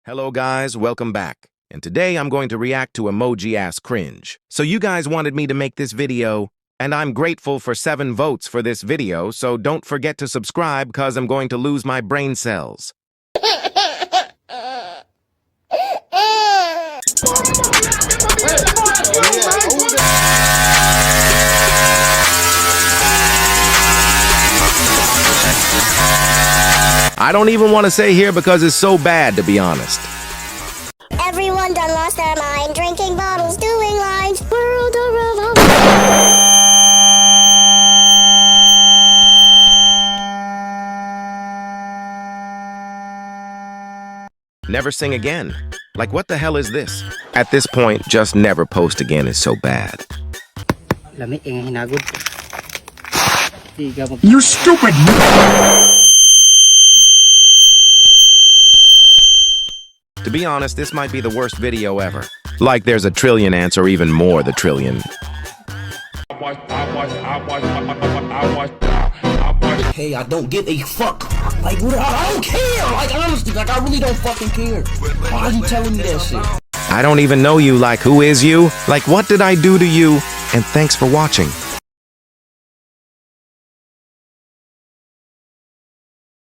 Hello guys, welcome back. And today I'm going to react to emoji ass cringe. So you guys wanted me to make this video, and I'm grateful for 7 votes for this video, so don't forget to subscribe cause I'm going to lose my brain cells. I don't even want to say here because it's so bad, to be honest. Everyone done lost their mind, drinking bottles, doing lines, world around. Never sing again. Like, what the hell is this? At this point, just never post again is so bad. You stupid! To be honest, this might be the worst video ever. Like there's a trillion ants or even more the trillion. Hey, I don't give a fuck. Like, I don't care. Like, honestly, like, I really don't fucking care. Why are you telling me that shit? I don't even know you, like, who is you? Like, what did I do to you? And thanks for watching.